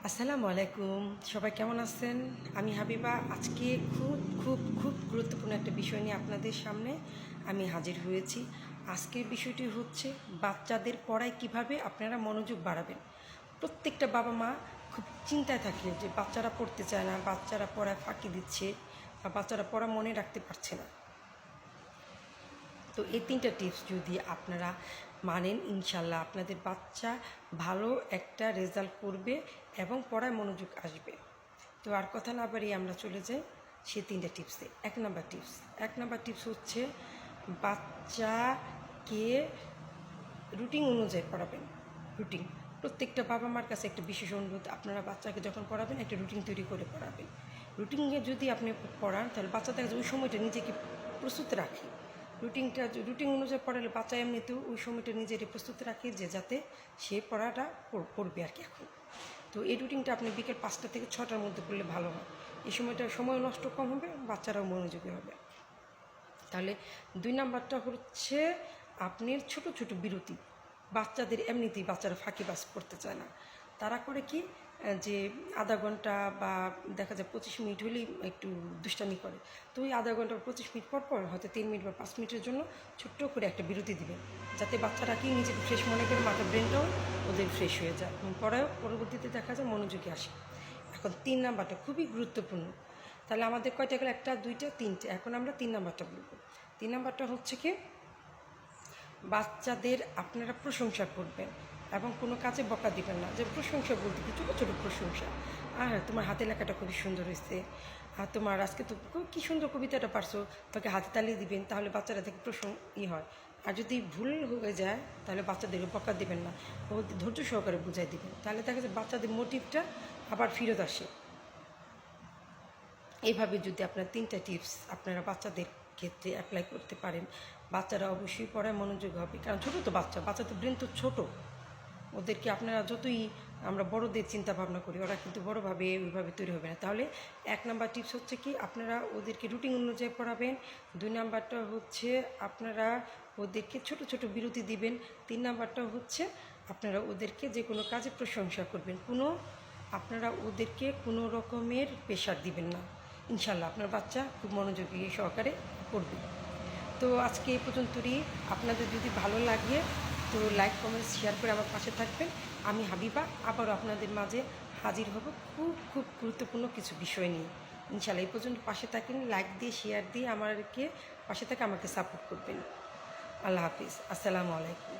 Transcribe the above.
আসসালামু আলাইকুম। সবাই কেমন আছেন? আমি হাবিবা। আজকে খুব গুরুত্বপূর্ণ একটা বিষয় নিয়ে আপনাদের সামনে আমি হাজির হয়েছি। আজকের বিষয়টি হচ্ছে বাচ্চাদের পড়ায় কিভাবে আপনারা মনোযোগ বাড়াবেন। প্রত্যেকটা বাবা মা খুব চিন্তায় থাকে যে বাচ্চারা পড়তে চায় না, বাচ্চারা পড়ায় ফাঁকি দিচ্ছে বা বাচ্চারা পড়া মনে রাখতে পারছে না। তো এই 3টা টিপস যদি আপনারা মানেন, ইনশাল্লাহ আপনাদের বাচ্চা ভালো একটা রেজাল্ট করবে এবং পড়ায় মনোযোগ আসবে। তো আর কথা না বাড়িয়ে আমরা চলে যাই সেই 3টা টিপসে। এক নাম্বার টিপস হচ্ছে বাচ্চাকে রুটিন অনুযায়ী পড়াবেন। রুটিন প্রত্যেকটা বাবা মার কাছে একটা বিশেষ অনুরোধ, আপনারা বাচ্চাকে যখন পড়াবেন একটা রুটিন তৈরি করে পড়াবেন। রুটিনে যদি আপনি পড়ান তাহলে বাচ্চা দেখা যায় ওই সময়টা নিজেকে প্রস্তুত রাখে। রুটিন অনুযায়ী পড়ালে বাচ্চা এমনিতেও ওই সময়টা নিজেরই প্রস্তুত রাখে যে যাতে সে পড়াটা পড়বে আর কি। এখন তো এই রুটিনটা আপনি বিকেল 5টা থেকে 6টার মধ্যে পড়লে ভালো হয়। এই সময়টা সময় নষ্ট কম হবে, বাচ্চারাও মনোযোগী হবে। তাহলে 2 নাম্বারটা হচ্ছে আপনার ছোট ছোট বিরতি। বাচ্চাদের এমনিতেই বাচ্চারা ফাঁকিবাজ করতে চায় না। তারা করে কি যে আধা ঘন্টা বা দেখা যায় 25 মিনিট হলেই একটু দুষ্টামি করে। তো ওই আধা ঘন্টা বা 25 মিনিট পর হয়তো 3 মিনিট বা 5 মিনিটের জন্য ছোট্ট করে একটা বিরতি দিবেন, যাতে বাচ্চারা কি নিজেকে ফ্রেশ মনে করে, মাথার ব্রেনটাও ওদের ফ্রেশ হয়ে যায় এবং পড়ায়ও পরবর্তীতে দেখা যায় মনোযোগী আসে। এখন 3 নাম্বারটা খুবই গুরুত্বপূর্ণ। তাহলে আমাদের কয়টা গেল? 1, 2, 3টে। এখন আমরা 3 নাম্বারটা বলবো। 3 নাম্বারটা হচ্ছে কি বাচ্চাদের আপনারা প্রশংসা করবেন এবং কোনো কাজে বকা দিবেন না। যে প্রশংসা বলতে কি, ছোটো ছোটো প্রশংসা। তোমার হাতে লেখাটা খুবই সুন্দর হয়েছে, আর তোমার আজকে তো কী সুন্দর কবিতাটা পারছো, তাকে হাতে তালিয়ে দিবেন, তাহলে বাচ্চারা থেকে হয়। আর যদি ভুল হয়ে যায় তাহলে বাচ্চাদেরকে বকা দিবেন না, ও ধৈর্য সহকারে বুঝাই দিবেন, তাহলে দেখা যায় বাচ্চাদের মোটিভটা আবার ফেরত আসে। এইভাবে যদি আপনার 3টা টিপস আপনারা বাচ্চাদের ক্ষেত্রে অ্যাপ্লাই করতে পারেন, বাচ্চারা অবশ্যই পড়ায় মনোযোগ হবে। কারণ ছোটো তো বাচ্চাদের ব্রেন তো ছোটো। ওদেরকে আপনারা যতই আমরা বড়দের চিন্তা ভাবনা করি, ওরা কিন্তু বড়োভাবে ওইভাবে তৈরি হবে না। তাহলে 1 নাম্বার টিপস হচ্ছে কি আপনারা ওদেরকে রুটিন অনুযায়ী পড়াবেন। 2 নাম্বারটা হচ্ছে আপনারা ওদেরকে ছোট ছোট বিরতি দিবেন। 3 নাম্বারটা হচ্ছে আপনারা ওদেরকে যে কোনো কাজে প্রশংসা করবেন। আপনারা ওদেরকে কোনো রকমের প্রেশার দিবেন না। ইনশাল্লাহ আপনার বাচ্চা খুব মনোযোগী সহকারে পড়বে। তো আজকে এই পর্যন্তই। আপনাদের যদি ভালো লাগে তো লাইক, কমেন্ট, শেয়ার করে আমার পাশে থাকবেন। আমি হাবিবা আবারও আপনাদের মাঝে হাজির হব খুব গুরুত্বপূর্ণ কিছু বিষয় নিয়ে। ইনশাল্লাহ এই পর্যন্ত পাশে থাকেন, লাইক দিয়ে শেয়ার দিয়ে আমাকে পাশে থেকে আমাকে সাপোর্ট করবেন। আল্লাহ হাফিজ। আসসালামু আলাইকুম।